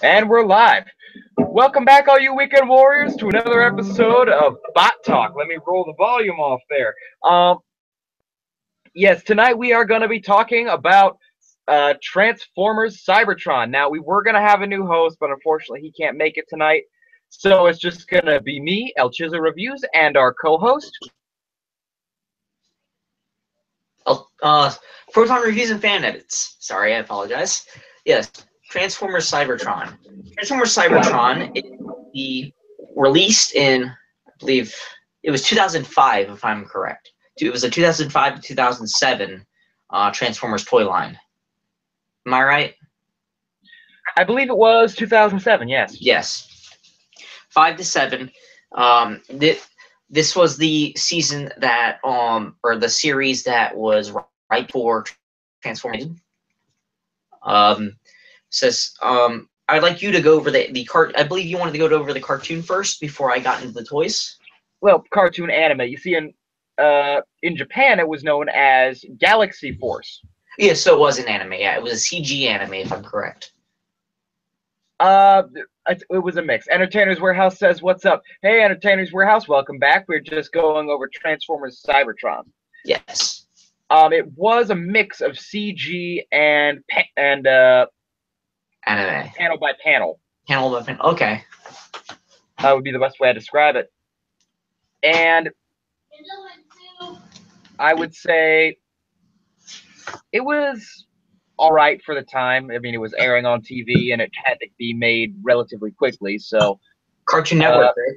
And we're live. Welcome back, all you weekend warriors, to another episode of Bot Talk. Let me roll the volume off there. Yes, tonight we are going to be talking about Transformers Cybertron. Now, we were going to have a new host, but unfortunately he can't make it tonight. So it's just going to be me, El Chizo Reviews, and our co-host. Proton Reviews and Fan Edits. Sorry, I apologize. Yes, Transformers Cybertron. Transformers Cybertron is released in, I believe, it was 2005, if I'm correct. It was a 2005 to 2007 Transformers toy line. Am I right? I believe it was 2007, yes. Yes. 5 to 7. This was the season that, or the series that was right before Transformers. I'd like you to go over the cart. I believe you wanted to go over the cartoon first before I got into the toys. Well, cartoon anime. You see, in Japan, it was known as Galaxy Force. Yeah, so it was an anime. Yeah, it was a CG anime, if I'm correct. It was a mix. Entertainers Warehouse says, "What's up?" Hey, Entertainers Warehouse, welcome back. We're just going over Transformers Cybertron. Yes. It was a mix of CG and anime. Panel by panel. Panel by panel. Okay. That would be the best way to describe it. And I would say it was all right for the time. I mean, it was airing on TV, and it had to be made relatively quickly. So, Cartoon Network, right?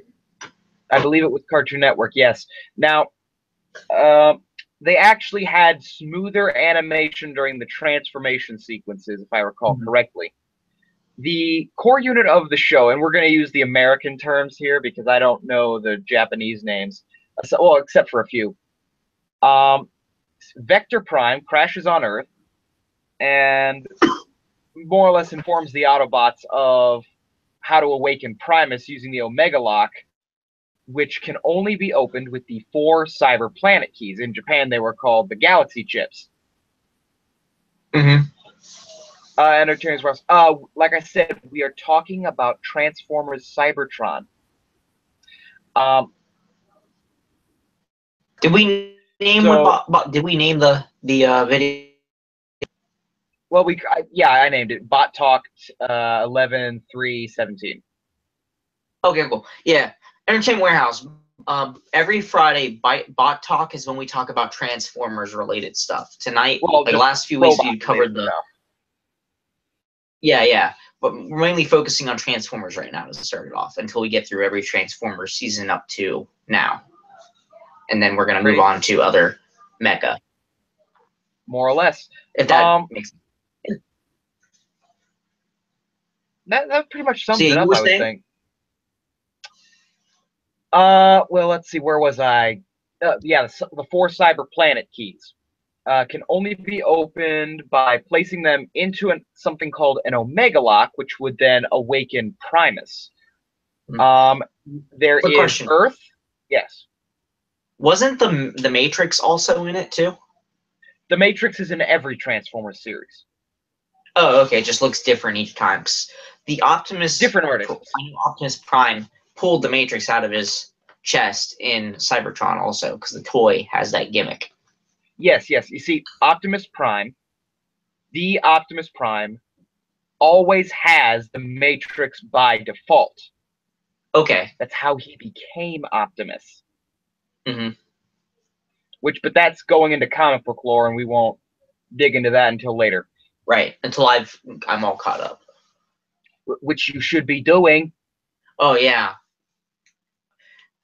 I believe it was Cartoon Network. Yes. Now, they actually had smoother animation during the transformation sequences, if I recall correctly. The core unit of the show, and we're going to use the American terms here because I don't know the Japanese names, well, except for a few. Vector Prime crashes on Earth and more or less informs the Autobots of how to awaken Primus using the Omega Lock, which can only be opened with the 4 Cyber Planet keys. In Japan, they were called the Galaxy Chips. Entertainers Warehouse. Like I said, we are talking about Transformers Cybertron. Did we name the video? Well, I named it Bot Talk 11/3/17. Okay, cool. Yeah, Entertainment Warehouse. Every Friday, Bot Talk is when we talk about Transformers related stuff. Tonight, the last few weeks, we covered the. Yeah, but we're mainly focusing on Transformers right now as it started off until we get through every Transformers season up to now. And then we're going to move on to other mecha. More or less. If that makes sense. That pretty much sums it up, I would think. Well, let's see, where was I? Yeah, the 4 Cyber Planet keys can only be opened by placing them into something called an Omega Lock, which would then awaken Primus. There is question. Earth. Yes. Wasn't the Matrix also in it too? The Matrix is in every Transformers series. Oh, okay. It just looks different each time. The Optimus, different artist. Optimus Prime pulled the Matrix out of his chest in Cybertron also, because the toy has that gimmick. Yes. You see, the Optimus Prime, always has the Matrix by default. Okay. That's how he became Optimus. But that's going into comic book lore, and we won't dig into that until later. Right, until I'm all caught up. Which you should be doing. Oh, yeah.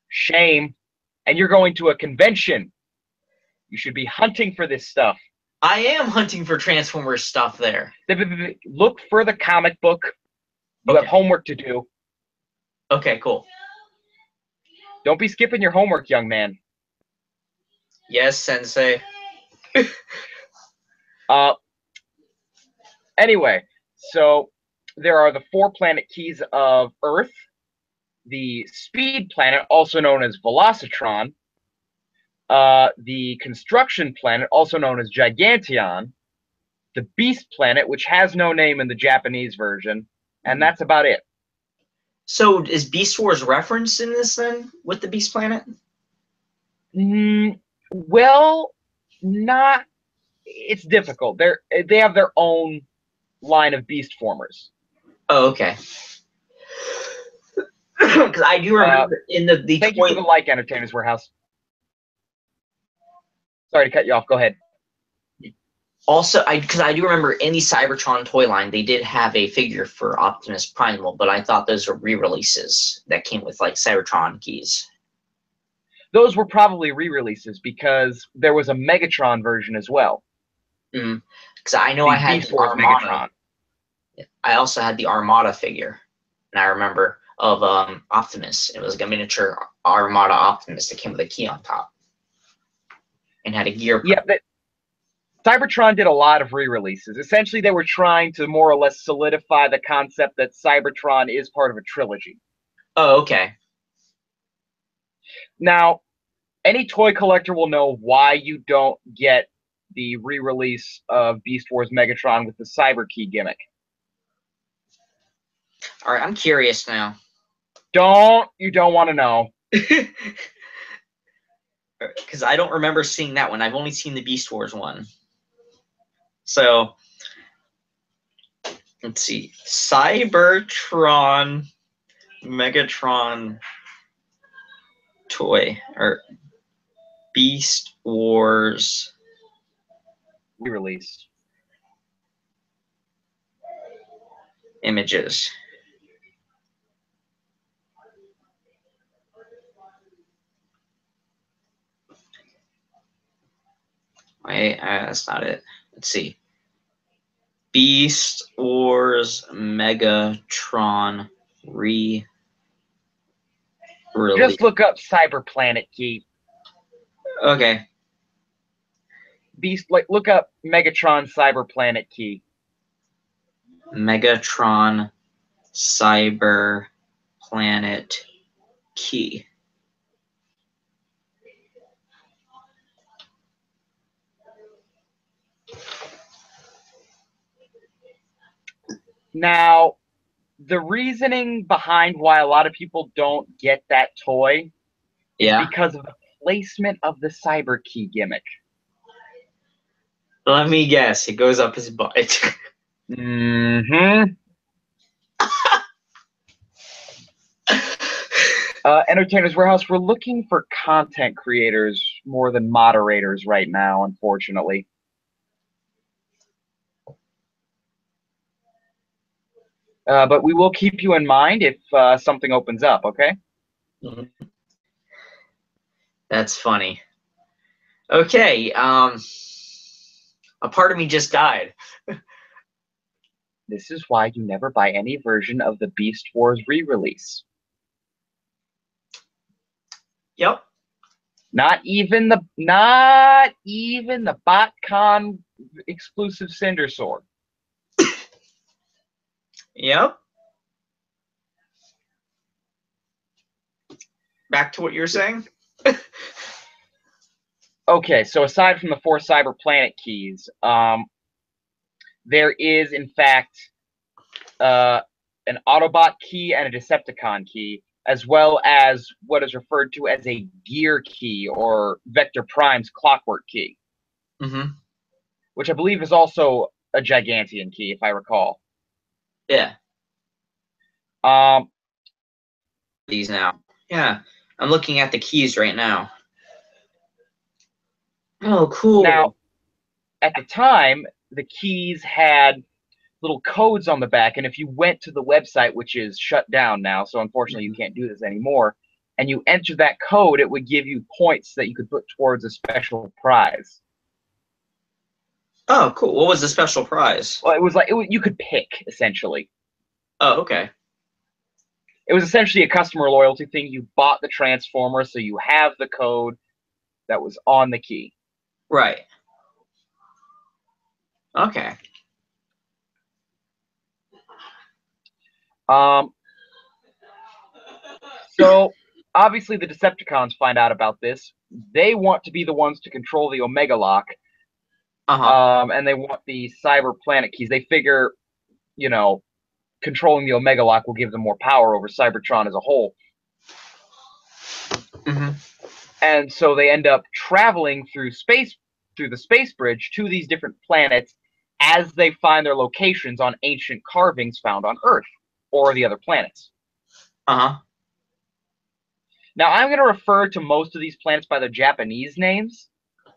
Shame. And you're going to a convention. You should be hunting for this stuff. I am hunting for Transformers stuff there. Look for the comic book. You have homework to do. Okay, cool. Don't be skipping your homework, young man. Yes, Sensei. Anyway, so there are the 4 planet keys of Earth, the Speed Planet, also known as Velocitron, the Construction Planet, also known as Giganteon, the Beast Planet, which has no name in the Japanese version, and that's about it. So is Beast Wars referenced in this then with the Beast Planet? Well, not. It's difficult. They have their own line of beast formers. Oh, okay. Because I do remember in the thank you for the like, Entertainers Warehouse. Sorry to cut you off. Go ahead. Also, because I do remember in the Cybertron toy line, they did have a figure for Optimus Primal, but I thought those were re-releases that came with like Cybertron keys. Those were probably re-releases because there was a Megatron version as well. Because I know I had the Armada. Megatron. I also had the Armada figure, and I remember of Optimus. It was like a miniature Armada Optimus that came with a key on top and had a gear. Yeah, Cybertron did a lot of re-releases. Essentially, they were trying to more or less solidify the concept that Cybertron is part of a trilogy. Oh, okay. Now, any toy collector will know why you don't get the re-release of Beast Wars Megatron with the Cyber Key gimmick. All right, I'm curious now. You don't want to know. Because I don't remember seeing that one. I've only seen the Beast Wars one. So, let's see. Cybertron, Megatron toy, or Beast Wars re-release images. Wait, that's not it. Let's see. Beast Wars Megatron re-release. Just look up Cyber Planet Key. Okay. Look up Megatron Cyber Planet Key. Megatron Cyber Planet Key. Now, the reasoning behind why a lot of people don't get that toy is because of the placement of the Cyber Key gimmick. Let me guess. It goes up his butt. Entertainers Warehouse, we're looking for content creators more than moderators right now, unfortunately. But we will keep you in mind if something opens up, okay? That's funny. Okay, a part of me just died. This is why you never buy any version of the Beast Wars re-release. Yep. Not even the BotCon exclusive Cinder Sword. Yep. Back to what you were saying. Okay, so aside from the 4 Cyber Planet keys, there is in fact an Autobot key and a Decepticon key, as well as what is referred to as a gear key or Vector Prime's clockwork key, which I believe is also a Gigantean key, if I recall. Yeah. These now. Yeah, I'm looking at the keys right now. Oh, cool. Now, at the time, the keys had little codes on the back, and if you went to the website, which is shut down now, so unfortunately you can't do this anymore, and you entered that code, it would give you points that you could put towards a special prize. Oh, cool. What was the special prize? Well, it was like you could pick, essentially. Oh, okay. It was essentially a customer loyalty thing. You bought the Transformer, so you have the code that was on the key. Right. Okay. So obviously the Decepticons find out about this. They want to be the ones to control the Omega Lock. And they want the Cyber Planet keys. They figure, you know, controlling the Omega Lock will give them more power over Cybertron as a whole. Mm-hmm. And so they end up traveling through the space bridge to these different planets as they find their locations on ancient carvings found on Earth or the other planets. Uh-huh. Now, I'm going to refer to most of these planets by their Japanese names.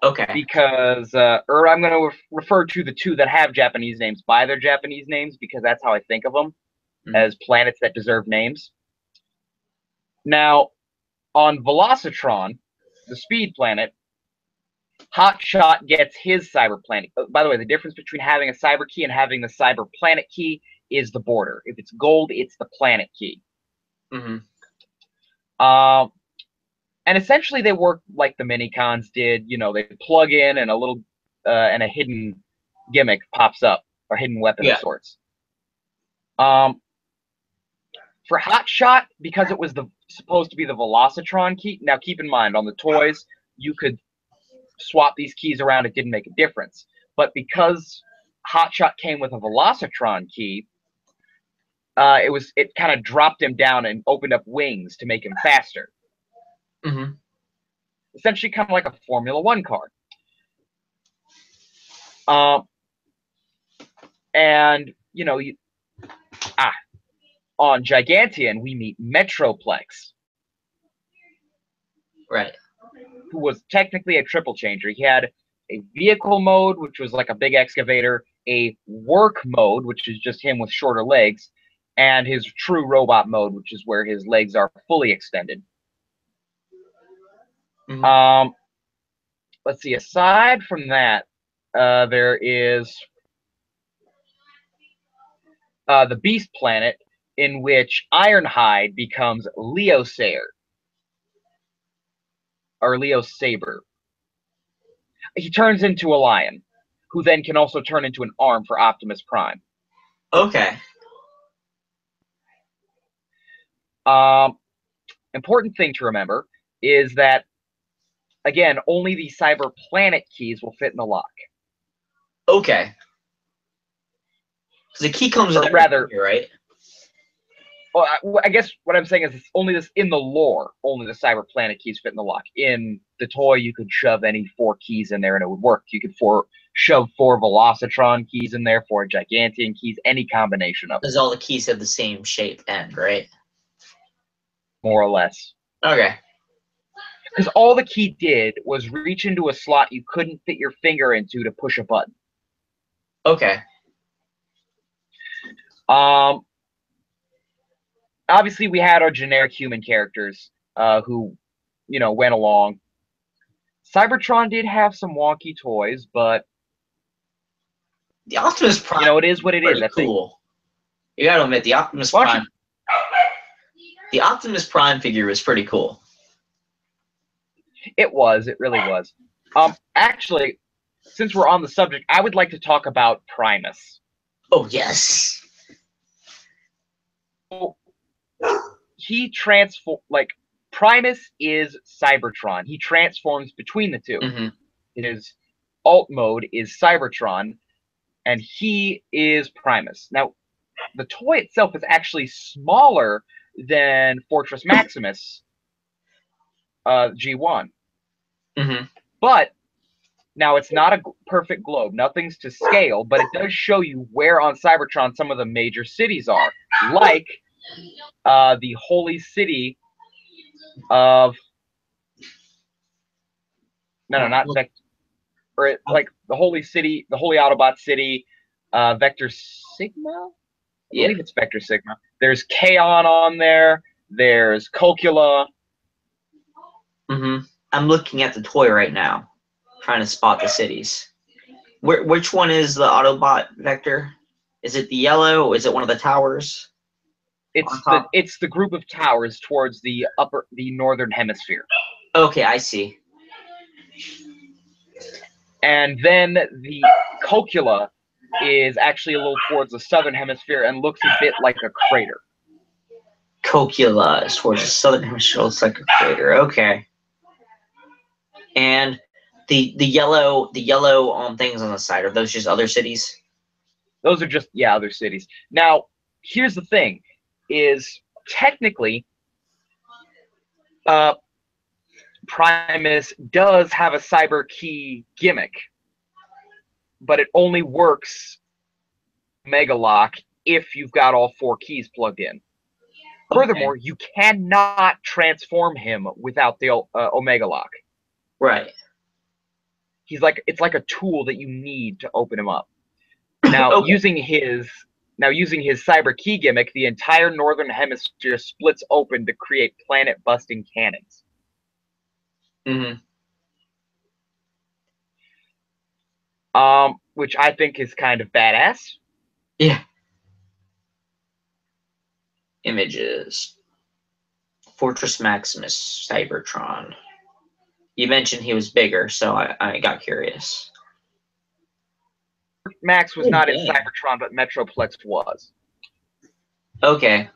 Okay. Because, or I'm going to refer to the two that have Japanese names by their Japanese names, because that's how I think of them, as planets that deserve names. Now, on Velocitron, the speed planet, Hotshot gets his cyber planet. By the way, the difference between having a cyber key and having the cyber planet key is the border. If it's gold, it's the planet key. Mm-hmm. And essentially, they work like the Minicons did. You know, they plug in and a little and a hidden gimmick pops up, or hidden weapon of sorts. For Hotshot, because it was supposed to be the Velocitron key. Now, keep in mind, on the toys, you could swap these keys around. It didn't make a difference. But because Hotshot came with a Velocitron key, it kind of dropped him down and opened up wings to make him faster. Mm-hmm. Essentially, kind of like a Formula One car. And you know, on Giganteon we meet Metroplex, right? Who was technically a triple changer. He had a vehicle mode, which was like a big excavator, a work mode, which is just him with shorter legs, and his true robot mode, which is where his legs are fully extended. Mm-hmm. Let's see. Aside from that, there is the Beast Planet, in which Ironhide becomes Leo Sayer. Or Leo Saber. He turns into a lion, who then can also turn into an arm for Optimus Prime. Okay. Important thing to remember is that, again, only the Cyber Planet keys will fit in the lock. Okay. So the key comes with rather, here, right? Well, I guess what I'm saying is it's only this in the lore. Only the Cyber Planet keys fit in the lock. In the toy, you could shove any 4 keys in there and it would work. You could shove 4 Velocitron keys in there, 4 Giganteon keys, any combination of them. Because all the keys have the same shape end, right? More or less. Okay. Because all the key did was reach into a slot you couldn't fit your finger into to push a button. Okay. Obviously, we had our generic human characters who, you know, went along. Cybertron did have some wonky toys, but the Optimus Prime, you know, it is what it is. That's cool. You gotta admit, the Optimus Prime. The Optimus Prime figure was pretty cool. It was. It really was. Actually, since we're on the subject, I would like to talk about Primus. Oh yes. He Primus is Cybertron. He transforms between the two. Mm-hmm. His alt mode is Cybertron, and he is Primus. Now, the toy itself is actually smaller than Fortress Maximus G1. Mm-hmm. But now it's not a perfect globe. Nothing's to scale, but it does show you where on Cybertron some of the major cities are, like the holy city of not Vector, or like the holy city, the holy Autobot city, Vector Sigma. I believe it's Vector Sigma. There's Kaon on there. There's Cocula. Mm-hmm. I'm looking at the toy right now, trying to spot the cities. Which one is the Autobot Vector? Is it the yellow? Or is it one of the towers? It's the group of towers towards the northern hemisphere. Okay, I see. And then the Cocula is actually a little towards the southern hemisphere and looks a bit like a crater. Cocula is towards the southern hemisphere, looks like a crater. Okay. And the yellow things on the side, are those just other cities? Those are just other cities. Now, here's the thing: is technically, Primus does have a cyber key gimmick, but it only works Omega Lock if you've got all 4 keys plugged in. Okay. Furthermore, you cannot transform him without the Omega Lock. Right. It's like a tool that you need to open him up. Now, okay. using his cyber key gimmick, the entire northern hemisphere splits open to create planet-busting cannons. Mm-hmm. Which I think is kind of badass. Yeah. Images. Fortress Maximus, Cybertron. You mentioned he was bigger, so I got curious. Max was not in Cybertron, but Metroplex was. Okay.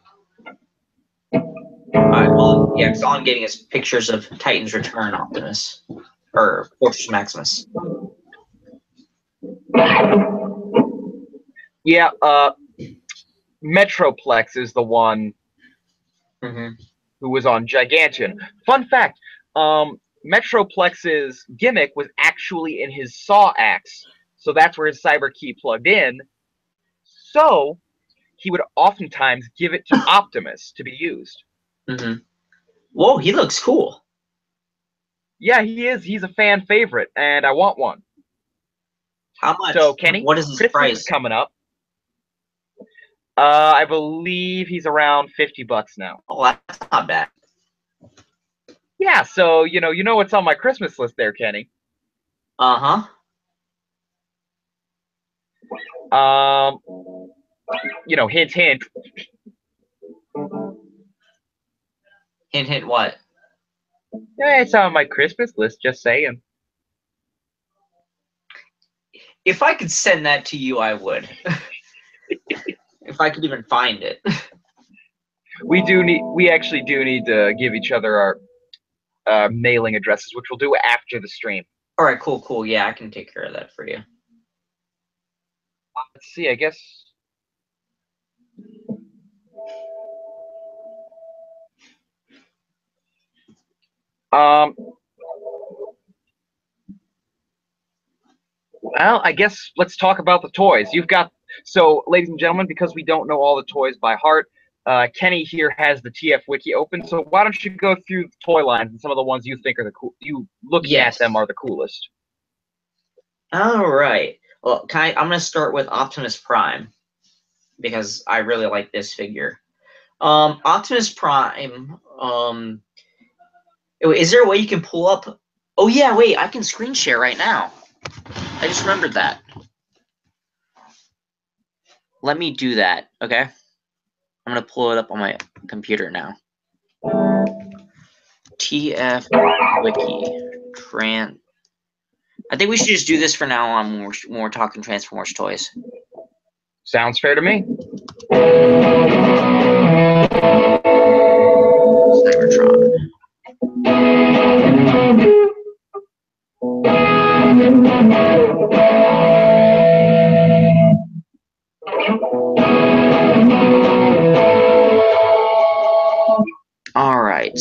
Alright, well, yeah, because all I'm getting is pictures of Titan's Return Optimus. Or Fortress Maximus. Yeah, Metroplex is the one who was on Gigantian. Fun fact, Metroplex's gimmick was actually in his saw axe, so that's where his cyber key plugged in. So he would oftentimes give it to Optimus to be used. Whoa, he looks cool. Yeah, he is. He's a fan favorite, and I want one. How much? So, Kenny, what is his Christmas price? Is coming up. I believe he's around $50 now. Oh, that's not bad. Yeah, so you know what's on my Christmas list there, Kenny. Hint, hint. Hint, hint. What? Yeah, it's on my Christmas list. Just saying. If I could send that to you, I would. If I could even find it. We actually do need to give each other our mailing addresses, which we'll do after the stream. All right, cool. Yeah, I can take care of that for you. Let's see. I guess. Well, I guess let's talk about the toys. So, ladies and gentlemen, because we don't know all the toys by heart, Kenny here has the TF Wiki open. So why don't you go through the toy lines and some of the ones you think are the cool? You looking at them are the coolest. All right. Well, I'm going to start with Optimus Prime because I really like this figure. Optimus Prime. Is there a way you can pull up? Oh yeah, wait. I can screen share right now. I just remembered that. Let me do that, okay? I'm going to pull it up on my computer now. TF Wiki. I think we should just do this for now on when we're talking Transformers toys. Sounds fair to me. Cybertron. All right.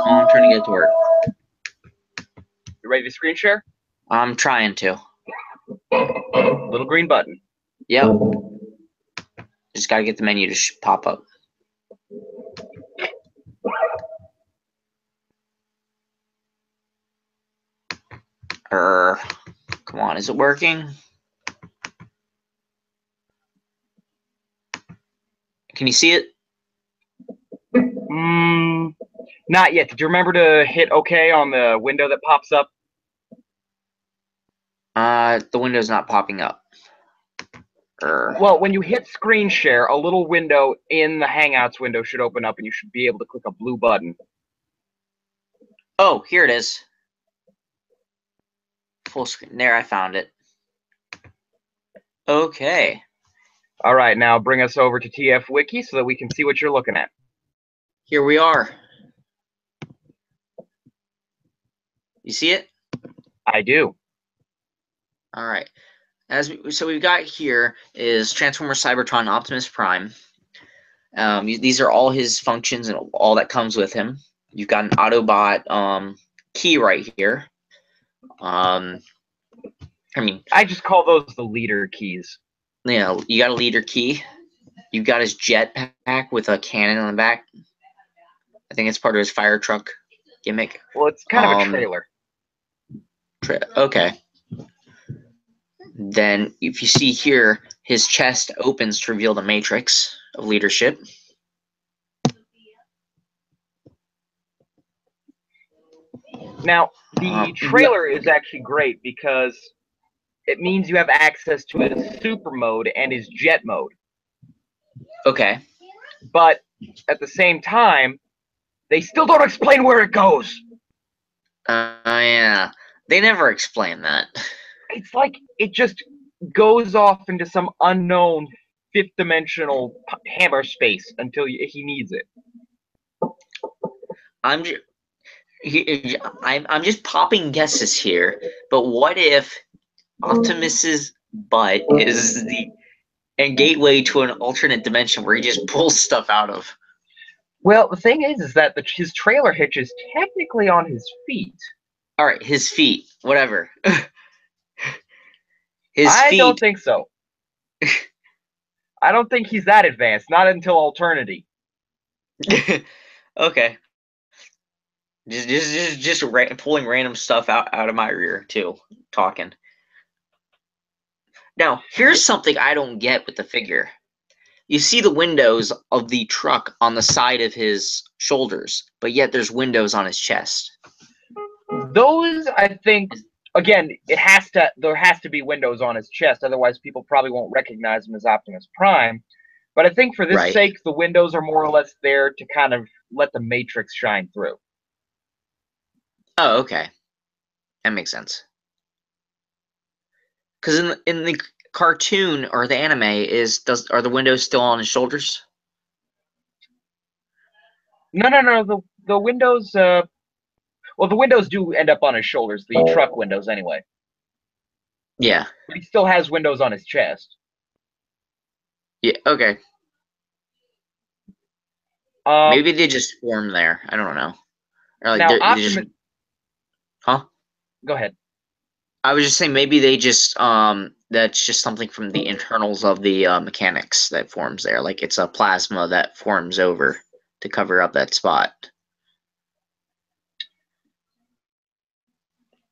I'm trying to get it to work. You ready to screen share? I'm trying to. Little green button. Yep. Just gotta get the menu to pop up. Come on, is it working? Can you see it? Not yet. Did you remember to hit OK on the window that pops up? The window's not popping up. Well, when you hit screen share, a little window in the Hangouts window should open up, and you should be able to click a blue button. Oh, here it is. Full screen. There, I found it. Okay. All right, now bring us over to TF Wiki so that we can see what you're looking at. Here we are. You see it? I do. All right. So we've got here is Transformer Cybertron Optimus Prime. These are all his functions and all that comes with him. You've got an Autobot key right here. I mean, I just call those the leader keys. Yeah, you got a leader key. You've got his jetpack with a cannon on the back. I think it's part of his fire truck gimmick. Well, it's kind of a trailer. Okay. Then, if you see here, his chest opens to reveal the matrix of leadership. Now, the trailer is actually great because it means you have access to his super mode and his jet mode. Okay. But at the same time, they still don't explain where it goes. Yeah. They never explain that. It's like it just goes off into some unknown fifth-dimensional hammer space until he needs it. I'm just popping guesses here, but what if Optimus's butt is the gateway to an alternate dimension where he just pulls stuff out of? Well, the thing is that his trailer hitch is technically on his feet. All right, his feet, whatever. I don't think so. I don't think he's that advanced. Not until Alternity. Okay. Just pulling random stuff out of my rear too. Talking. Now, here's something I don't get with the figure. You see the windows of the truck on the side of his shoulders, but yet there's windows on his chest. Those, I think, again, there has to be windows on his chest, otherwise people probably won't recognize him as Optimus Prime. But I think for this sake, the windows are more or less there to kind of let the Matrix shine through. Oh, okay. That makes sense. Because in the cartoon or the anime, are the windows still on his shoulders? No. The windows. Well, the windows do end up on his shoulders. The truck windows, anyway. Yeah. But he still has windows on his chest. Yeah. Okay. Maybe they just form there. I don't know. Or like now, they just... Huh? Go ahead. I was just saying maybe they just that's just something from the internals of the mechanics that forms there. Like it's a plasma that forms over to cover up that spot.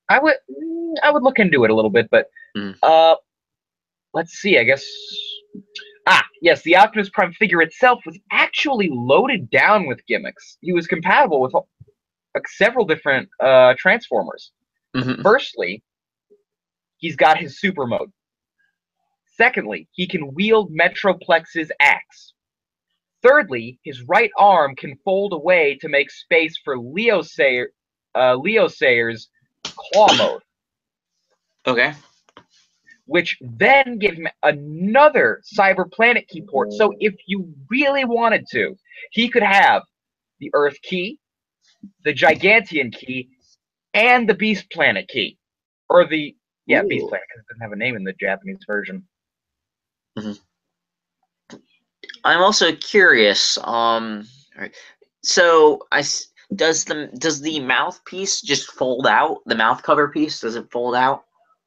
I would look into it a little bit, but let's see. I guess yes, the Optimus Prime figure itself was actually loaded down with gimmicks. He was compatible with several different Transformers. Firstly, he's got his super mode. Secondly, he can wield Metroplex's axe. Thirdly, his right arm can fold away to make space for Leo Sayer's claw mode. Okay. Which then gives him another Cyber Planet key port. So if you really wanted to, he could have the Earth key, the Gigantian key, and the Beast Planet key. Or the Beast Planet, because it doesn't have a name in the Japanese version. I'm also curious. So does the mouthpiece just fold out? The mouth cover piece, does it fold out?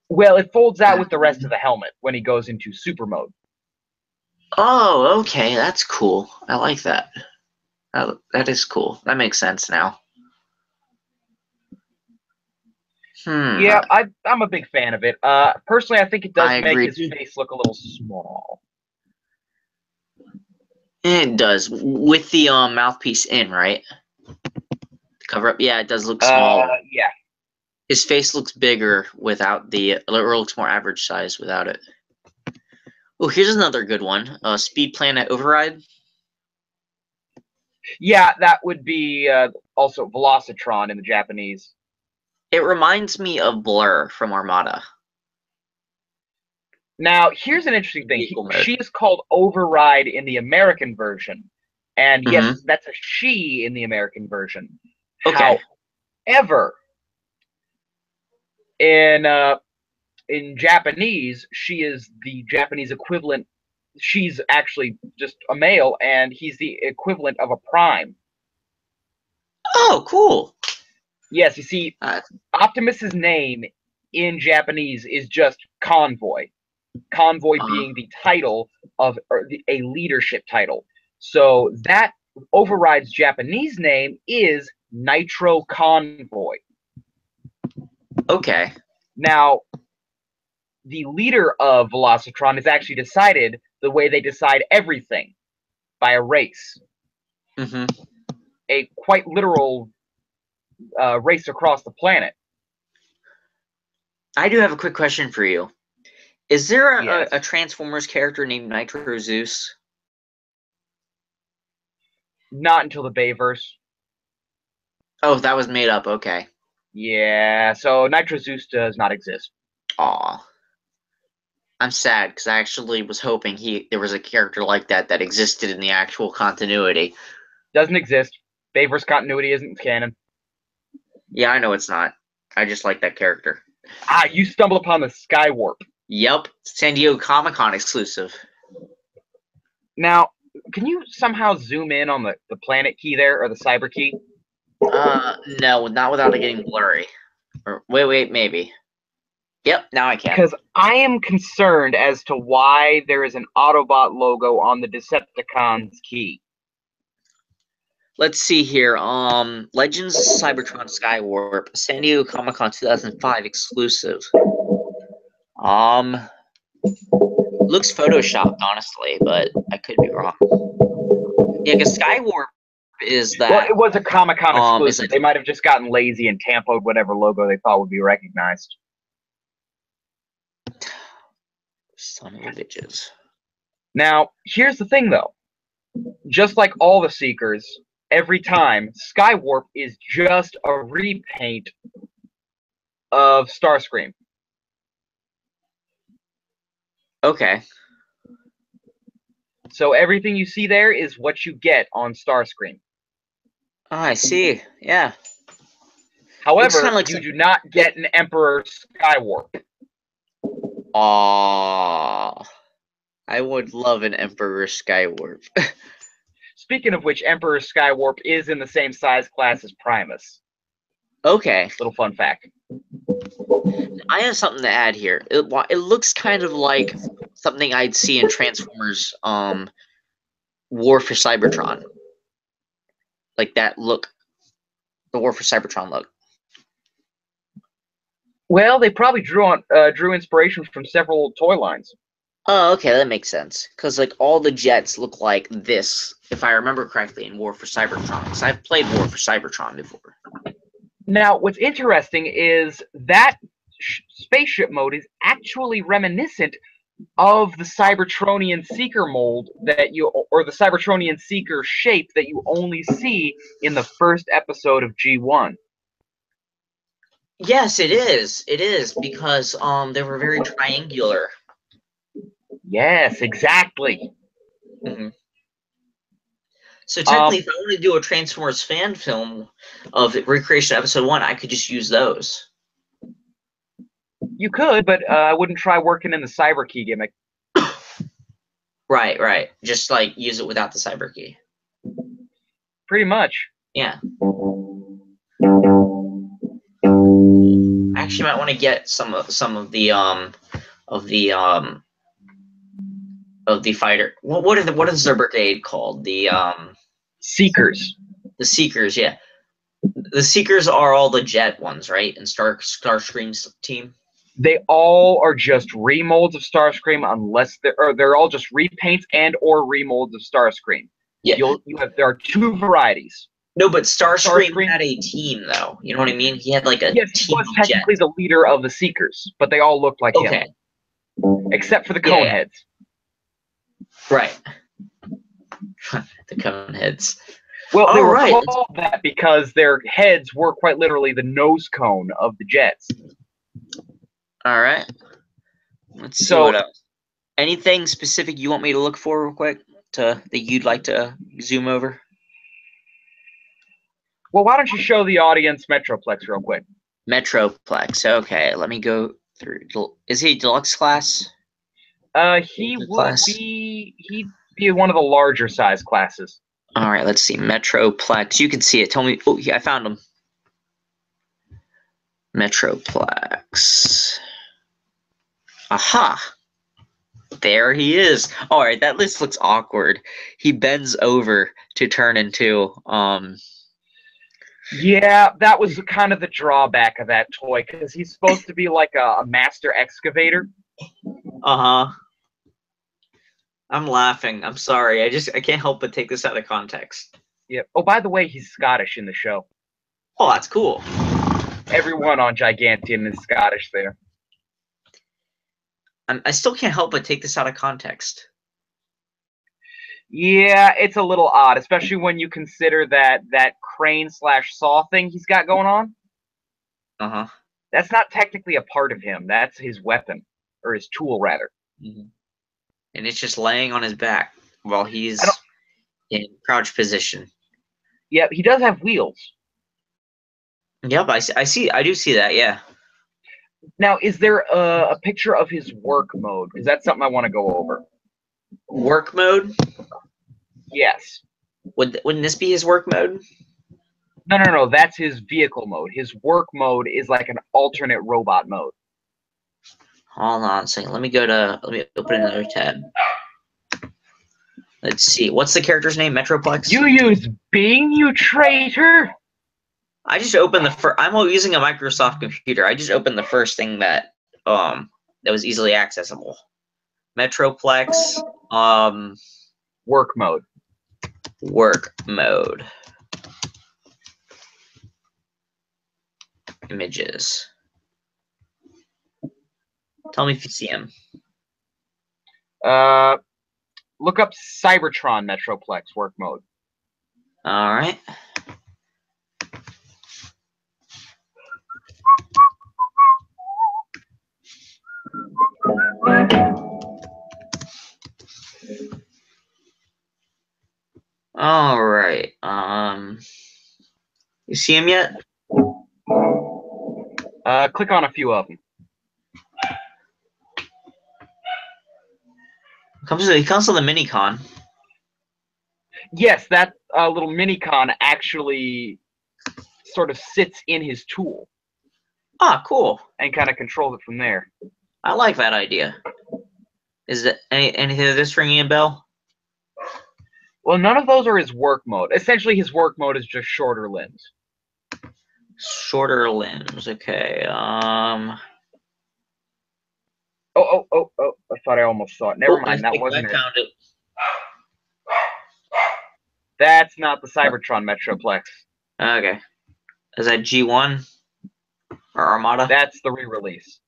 Well, it folds out with the rest of the helmet when he goes into super mode. Oh, okay, that's cool. I like that. That is cool. That makes sense now. Yeah, I'm a big fan of it. Personally, I think it does make his face look a little small. It does, with the mouthpiece in, right? Cover up. Yeah, it does look smaller. Yeah. His face looks bigger without or looks more average size without it. Oh, here's another good one. Speed Planet Override. Yeah, that would be also Velocitron in the Japanese. It reminds me of Blur from Armada. Now, here's an interesting thing. Vehicle mode. She is called Override in the American version. And yes, Mhm. that's a she in the American version. Okay. However, in Japanese, she is the Japanese equivalent. She's actually just a male, and he's the equivalent of a prime. Oh, cool. Yes, you see, Optimus's name in Japanese is just Convoy. Convoy being the title of a leadership title. So that Override's Japanese name is Nitro Convoy. Okay. Now, the leader of Velocitron is actually decided the way they decide everything, by a race. Mm-hmm. A quite literal race across the planet. I do have a quick question for you. Is there Yes. a Transformers character named Nitro Zeus? Not until the Bayverse. Oh, that was made up. Okay. Yeah, so Nitro Zeus does not exist. Aw. I'm sad because I actually was hoping there was a character like that existed in the actual continuity. Doesn't exist. Bayverse continuity isn't canon. Yeah, I know it's not. I just like that character. Ah, you stumbled upon the Skywarp. Yep, San Diego Comic-Con exclusive. Now, can you somehow zoom in on the planet key there, or the cyber key? No, not without it getting blurry. Or wait, maybe. Yep, now I can. Because I am concerned as to why there is an Autobot logo on the Decepticons key. Let's see here. Legends Cybertron Skywarp, San Diego Comic-Con 2005 exclusive. Looks photoshopped, honestly, but I could be wrong. Yeah, because Skywarp is that. Well, it was a Comic-Con exclusive. They might have just gotten lazy and tampoed whatever logo they thought would be recognized. Son of a bitches. Now, here's the thing, though. Just like all the Seekers, every time, Skywarp is just a repaint of Starscream. Okay. So everything you see there is what you get on Starscream. Oh, I see. Yeah. However, like you do not get an Emperor Skywarp. Aww. I would love an Emperor Skywarp. Speaking of which, Emperor Skywarp is in the same size class as Primus. Okay. Little fun fact. I have something to add here. It looks kind of like something I'd see in Transformers War for Cybertron. Like that look. The War for Cybertron look. Well, they probably drew inspiration from several toy lines. Oh, okay, that makes sense. Because like all the jets look like this, if I remember correctly, in War for Cybertron. Because I've played War for Cybertron before. Now, what's interesting is that spaceship mode is actually reminiscent of the Cybertronian Seeker mold or the Cybertronian Seeker shape that you only see in the first episode of G1. Yes, it is. It is because they were very triangular. Yes, exactly. Mm-hmm. So technically, if I want to do a Transformers fan film of recreation episode 1, I could just use those. You could, but I wouldn't try working in the cyber key gimmick. Right. Just like use it without the cyber key. Pretty much. Yeah. I actually might want to get some of the fighter. What is their brigade called? The Seekers. The Seekers, yeah. The Seekers are all the jet ones, right? And Starscream's team. They all are just remolds of Starscream, unless they're all just repaints and or remolds of Starscream. Yeah. There are two varieties. No, but Starscream had a team, though. You know what I mean? He had like a team. He was technically the leader of the Seekers, but they all looked like him. Except for the Coneheads. Right. The Coneheads. Well, they were called that because their heads were quite literally the nose cone of the jets. All right. Let's see what else. Anything specific you want me to look for real quick that you'd like to zoom over? Well, why don't you show the audience Metroplex real quick? Metroplex. Okay, let me go through. Is he a deluxe class? He'd be one of the larger size classes. All right, let's see. Metroplex. You can see it. Tell me. Oh, yeah, I found him. Metroplex. Aha. There he is. All right, that list looks awkward. He bends over to turn into Yeah, that was kind of the drawback of that toy, because he's supposed to be like a master excavator. Uh-huh. I'm laughing. I'm sorry. I can't help but take this out of context. Yeah. Oh, by the way, he's Scottish in the show. Oh, that's cool. Everyone on Gigantium is Scottish there. I still can't help but take this out of context. Yeah, it's a little odd, especially when you consider that crane/saw thing he's got going on. Uh-huh. That's not technically a part of him. That's his weapon, or his tool, rather. Mm-hmm. And it's just laying on his back while he's in crouch position. Yeah, he does have wheels. Yep, I do see that, yeah. Now, is there a picture of his work mode? Because that's something I want to go over. Work mode? Yes. Wouldn't this be his work mode? No. That's his vehicle mode. His work mode is like an alternate robot mode. Hold on a second. Let me open another tab. Let's see. What's the character's name? Metroplex? You use Bing, you traitor! I just opened the first. I'm using a Microsoft computer. I just opened the first thing that was easily accessible. Metroplex. Work mode. Work mode. Images. Tell me if you see him. Look up Cybertron Metroplex work mode. All right. All right. You see him yet? Click on a few of them. He comes with a mini-con. Yes, that little mini-con actually sort of sits in his tool. Ah, cool. And kind of controls it from there. I like that idea. Is that anything of this ringing a bell? Well, none of those are his work mode. Essentially, his work mode is just shorter limbs. Shorter limbs. Okay. Oh! I thought I almost saw it. Never mind. That wasn't it. I found it. That's not the Cybertron Metroplex. Okay. Is that G1 or Armada? That's the re-release.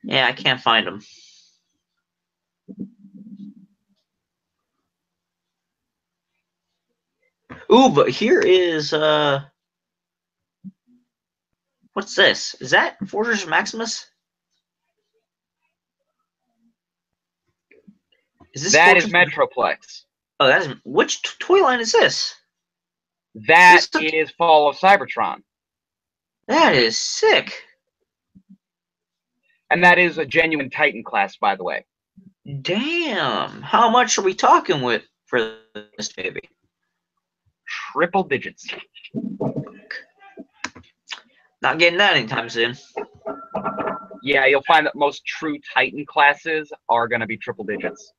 Yeah, I can't find him. Ooh, but here is what's this? Is that Fortress Maximus? Is this that Fortress is Metroplex. Oh, that is which toy line is this? That is Fall of Cybertron. That is sick. And that is a genuine Titan class, by the way. Damn. How much are we talking with for this baby? Triple digits. Not getting that anytime soon. Yeah, you'll find that most true Titan classes are going to be triple digits.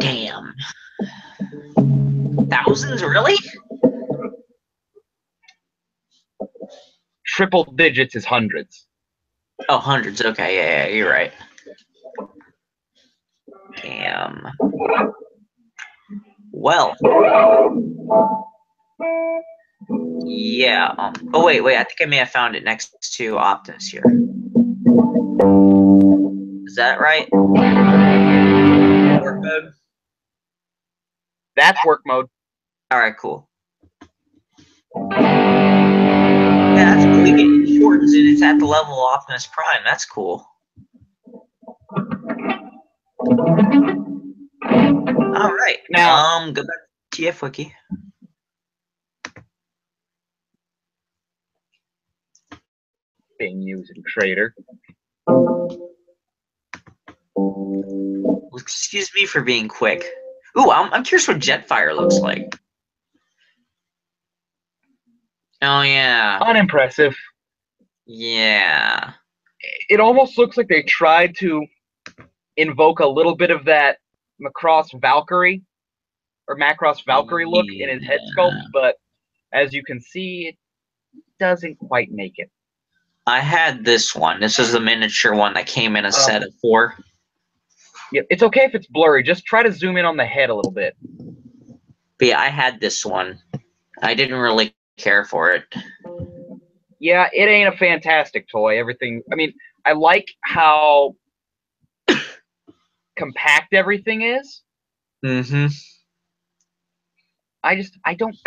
Damn. Thousands, really? Triple digits is hundreds. Oh, hundreds. Okay, yeah, you're right. Damn. Well. Yeah. Oh, wait. I think I may have found it next to Optimus here. Is that right? Work mode? That's work mode. All right, cool. Yeah, that's cool. it shortens and it's at the level of Optimus Prime. That's cool. All right. Now, go back to TF Wiki. being used in Trader. Excuse me for being quick. Ooh, I'm curious what Jetfire looks like. Oh, yeah. Unimpressive. Yeah. It almost looks like they tried to invoke a little bit of that Macross Valkyrie look in his head sculpt, but as you can see, it doesn't quite make it. I had this one. This is the miniature one that came in a set of 4. Yeah, it's okay if it's blurry. Just try to zoom in on the head a little bit. But yeah, I had this one. I didn't really care for it. Yeah, it ain't a fantastic toy. Everything. I mean, I like how compact everything is. Mm-hmm. I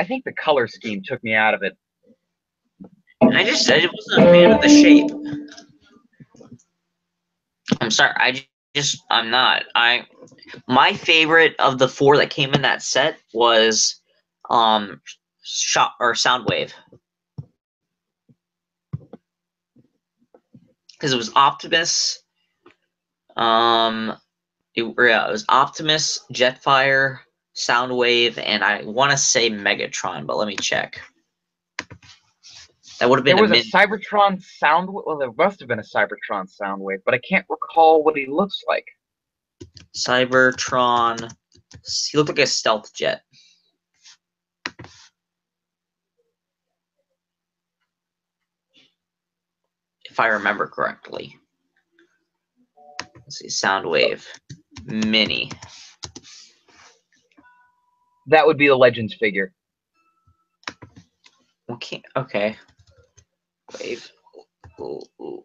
think the color scheme took me out of it. I wasn't a fan of the shape. I'm sorry. I'm not. My favorite of the 4 that came in that set was Soundwave. Because it was Optimus. It was Optimus, Jetfire, Soundwave, and I want to say Megatron, but let me check. That would have been there was a Cybertron Soundwave. Well, there must have been a Cybertron Soundwave, but I can't recall what he looks like. Cybertron. He looked like a stealth jet. If I remember correctly. Let's see, Soundwave. Mini. That would be the Legends figure. Okay. Wave. Ooh.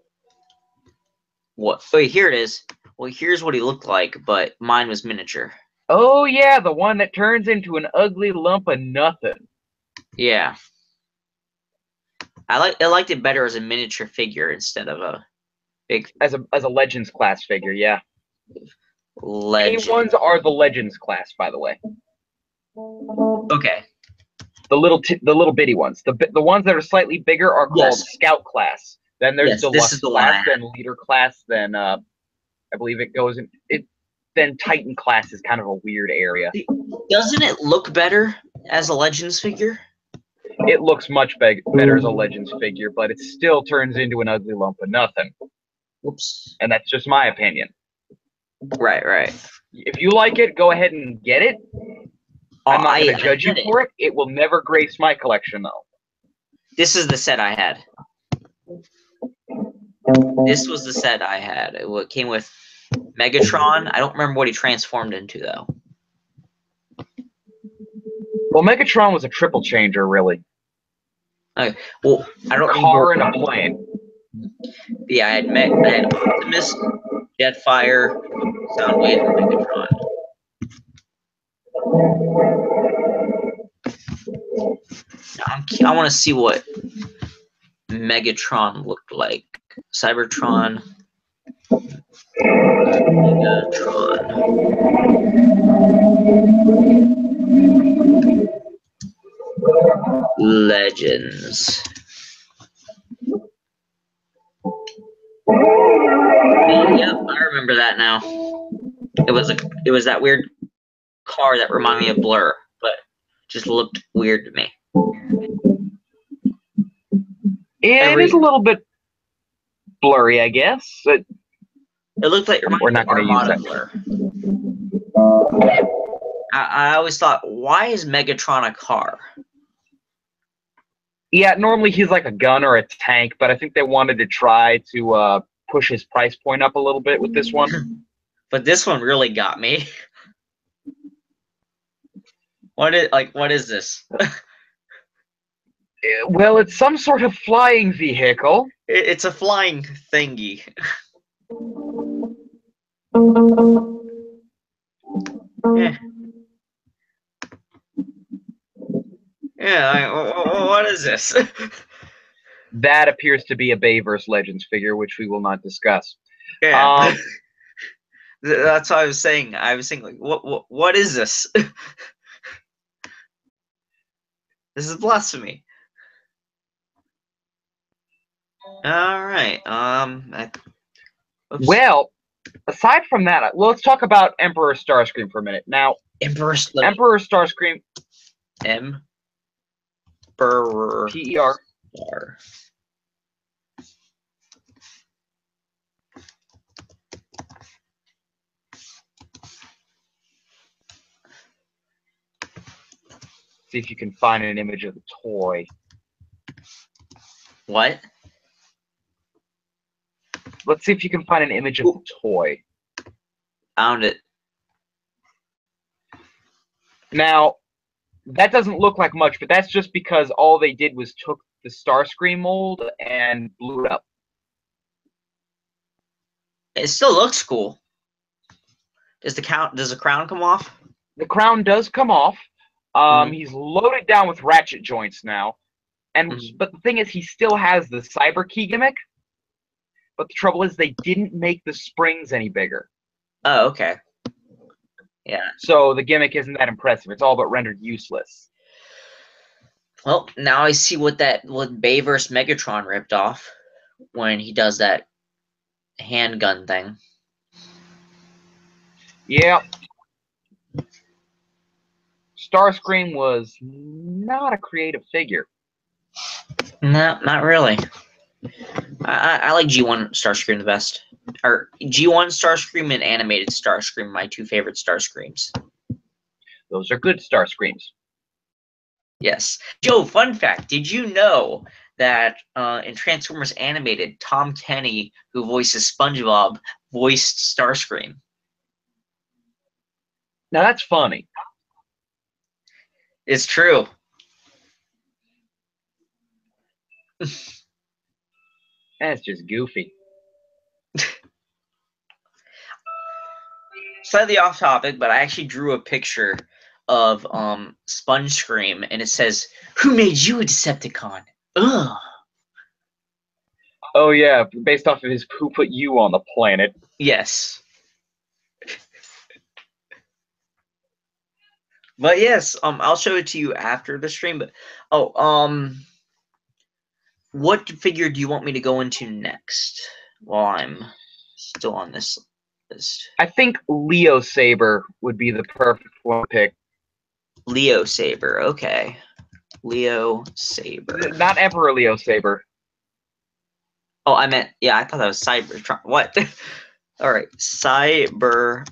What? Wait, here it is. Well, here's what he looked like, but mine was miniature. Oh, yeah, the one that turns into an ugly lump of nothing. Yeah. I liked it better as a miniature figure instead of a big... As a Legends class figure, yeah. Legend. Any ones are the Legends class, by the way. Okay. The little bitty ones. The ones that are slightly bigger are called Scout class. Then there's Deluxe class, then Leader class, then I believe it goes in it. Then Titan class is kind of a weird area. Doesn't it look better as a Legends figure? It looks much better as a Legends figure, but it still turns into an ugly lump of nothing. Whoops. And that's just my opinion. Right. If you like it, go ahead and get it. I'm not going to judge you for it. It will never grace my collection, though. This is the set I had. This was the set I had. It came with Megatron. I don't remember what he transformed into, though. Well, Megatron was a triple changer, really. Okay. Well, I don't remember. Car and a plane. Yeah, I had Optimus, Jetfire, Soundwave, and Megatron. I want to see what Megatron looked like. Cybertron. Megatron. Legends. Yep, I remember that now. It was that weird car that reminded me of Blur, but just looked weird to me. Yeah, it is a little bit blurry, I guess. It looked like we're not going to use that. Blur. I always thought, why is Megatron a car? Yeah, normally he's like a gun or a tank, but I think they wanted to try to push his price point up a little bit with this one. But this one really got me. What is this? Well, it's some sort of flying vehicle. It's a flying thingy. Yeah, what is this? That appears to be a Bayverse Legends figure, which we will not discuss. Yeah. That's what I was saying. I was saying, like, what is this? This is blasphemy. All right. Well, aside from that, let's talk about Emperor Starscream for a minute. Now, Emperor Starscream. Emperor. P-E-R. Star. See if you can find an image of the toy. What? Let's see if you can find an image of the toy. Found it. Now, that doesn't look like much, but that's just because all they did was took the Starscream mold and blew it up. It still looks cool. Does the crown come off? The crown does come off. He's loaded down with ratchet joints now. But the thing is, he still has the cyber key gimmick. But the trouble is, they didn't make the springs any bigger. Oh, okay. Yeah. So the gimmick isn't that impressive. It's all but rendered useless. Well, now I see what Bayverse Megatron ripped off when he does that handgun thing. Yeah. Starscream was not a creative figure. No, not really. I like G1 Starscream the best. Or G1 Starscream and animated Starscream, my two favorite Starscreams. Those are good Starscreams. Yes. Joe, fun fact. Did you know that in Transformers Animated, Tom Kenny, who voices SpongeBob, voiced Starscream? Now that's funny. It's true. That's just goofy. Slightly off topic, but I actually drew a picture of SpongeScream, and it says, "Who made you a Decepticon?" Ugh. Oh yeah, based off of his "Who Put You on the Planet." Yes. But yes, I'll show it to you after the stream. But what figure do you want me to go into next? While I'm still on this list, I think Leo Saber would be the perfect one to pick. Leo Saber, okay. Leo Saber. Not Emperor Leo Saber. Oh, I meant, yeah, I thought that was Cybertron. What? All right, Cybertron.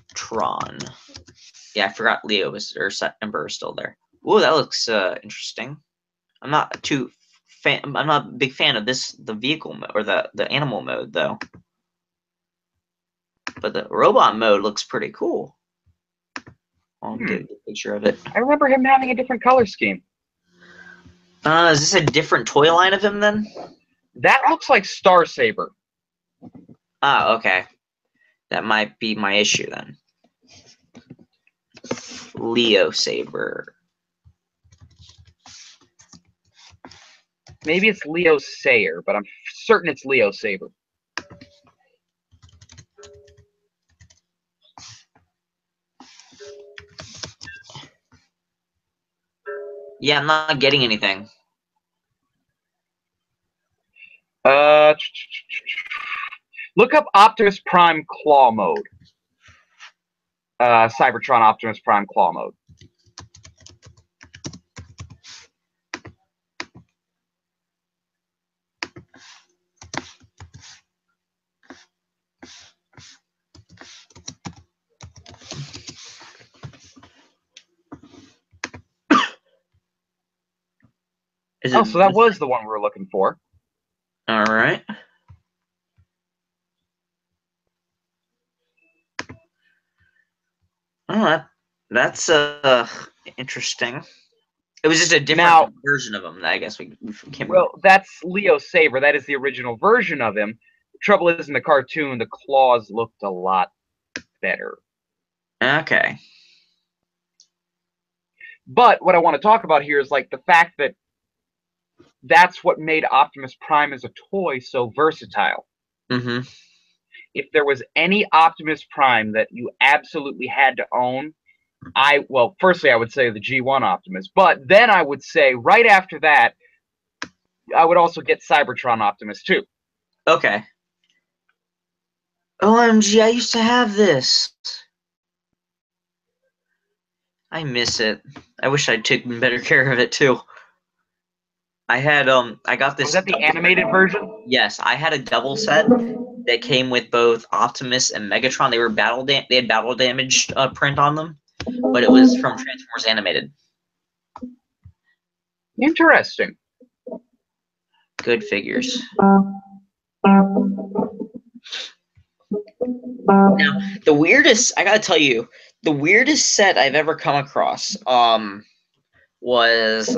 Yeah, I forgot Leo was, or Emperor is still there. Ooh, that looks interesting. I'm not a big fan of the vehicle mode, or the animal mode, though. But the robot mode looks pretty cool. I'll get a picture of it. I remember him having a different color scheme. Is this a different toy line of him, then? That looks like Star Saber. Ah, okay. That might be my issue, then. Leo Saber. Maybe it's Leo Sayer, but I'm certain it's Leo Saber. Yeah, I'm not getting anything. Look up Optimus Prime Claw Mode. Cybertron Optimus Prime Claw Mode. Oh, so that was the one we were looking for. All right. Oh, that's interesting. It was just a different version of him. I guess we came. Well, that's Leo Saber. That is the original version of him. The trouble is, in the cartoon, the claws looked a lot better. Okay. But what I want to talk about here is like the fact that that's what made Optimus Prime as a toy so versatile. Mm-hmm. If there was any Optimus Prime that you absolutely had to own, firstly I would say the G1 Optimus, but then I would say right after that, I would also get Cybertron Optimus too. Okay. OMG, I used to have this. I miss it. I wish I'd taken better care of it too. I had I got this. Was that the animated version? Yes, I had a double set that came with both Optimus and Megatron. They were they had battle damage print on them, but it was from Transformers Animated. Interesting. Good figures. Now, the weirdest, I gotta tell you, the weirdest set I've ever come across was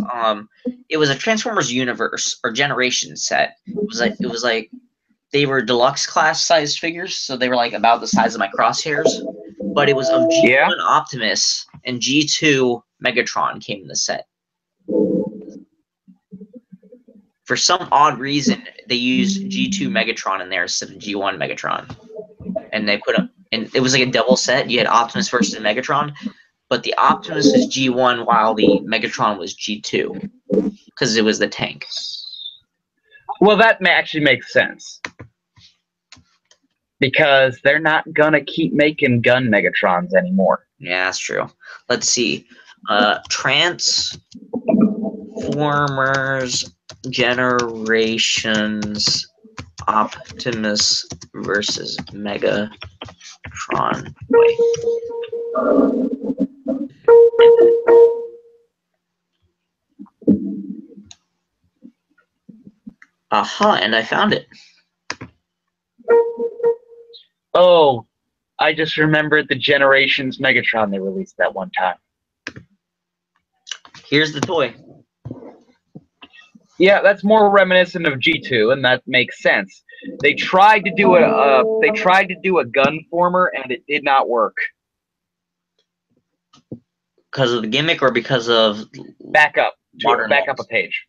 it was a Transformers Universe or Generation set. It was like they were deluxe class size figures, so they were like about the size of my crosshairs. But it was of G1 Optimus and G2 Megatron came in the set. For some odd reason, they used G2 Megatron in there instead of G1 Megatron, and they put them. And it was like a double set. You had Optimus versus Megatron, but the Optimus was G1 while the Megatron was G2 because it was the tank. Well, that actually makes sense because they're not gonna keep making gun Megatrons anymore. Yeah, that's true. Let's see. Transformers Generations Optimus versus Megatron. Wait. Aha, and I found it. Oh, I just remembered the Generations Megatron they released that one time. Here's the toy. Yeah, that's more reminiscent of G2, and that makes sense. They tried to do a gun former, and it did not work. Because of the gimmick, or because of back up a page.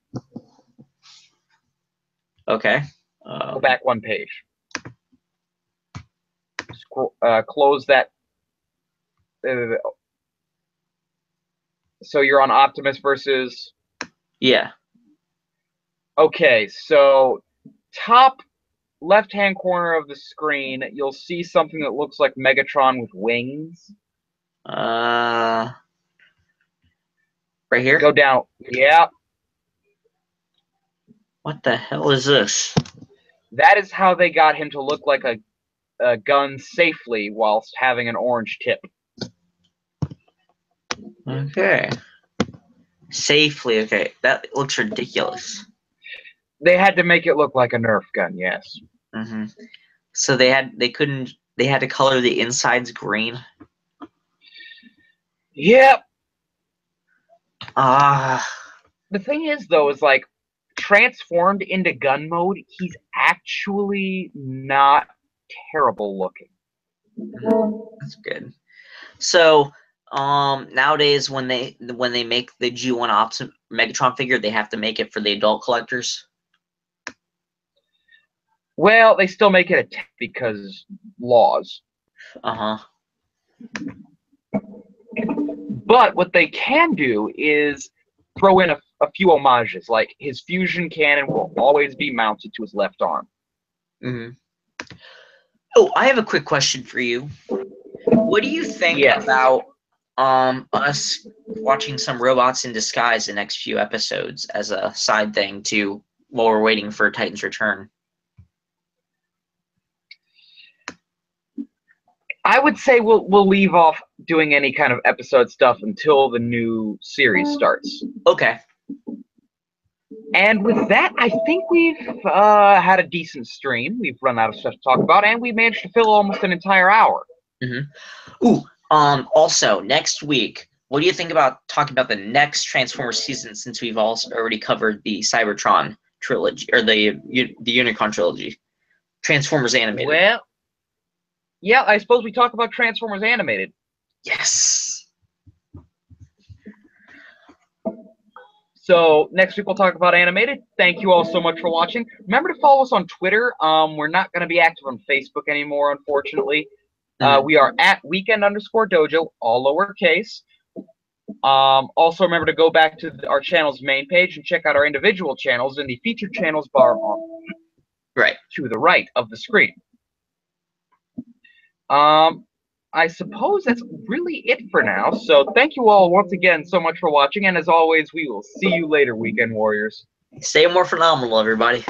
Okay. Go back one page. Close that. So you're on Optimus versus. Yeah. Okay, so top left-hand corner of the screen, you'll see something that looks like Megatron with wings. Right here? Go down. Yeah. What the hell is this? That is how they got him to look like a gun safely whilst having an orange tip. Okay. Safely, okay. That looks ridiculous. They had to make it look like a Nerf gun, yes. Mm-hmm. So they had to color the insides green. Yep. The thing is, though, is like transformed into gun mode, he's actually not terrible looking. That's good. So nowadays when they make the G1 Megatron figure, they have to make it for the adult collectors. Well, they still make it a 10 because laws. But what they can do is throw in a few homages, like his fusion cannon will always be mounted to his left arm. Mm-hmm. Oh, I have a quick question for you. What do you think about us watching some Robots in Disguise the next few episodes as a side thing to while we're waiting for Titan's return? I would say we'll leave off doing any kind of episode stuff until the new series starts. Okay. And with that, I think we've had a decent stream. We've run out of stuff to talk about, and we managed to fill almost an entire hour. Mm-hmm. Ooh. Also, next week, what do you think about talking about the next Transformers season? Since we've also already covered the Cybertron trilogy or the Unicron trilogy, Transformers Animated. Well. Yeah, I suppose we talk about Transformers Animated. Yes. So next week we'll talk about animated. Thank you all so much for watching. Remember to follow us on Twitter. We're not going to be active on Facebook anymore, unfortunately. We are at weekend_dojo, all lowercase. Also remember to go back to our channel's main page and check out our individual channels in the featured channels bar to the right of the screen. I suppose that's really it for now. So thank you all once again so much for watching, and as always, we will see you later, Weekend Warriors. Stay more phenomenal, everybody.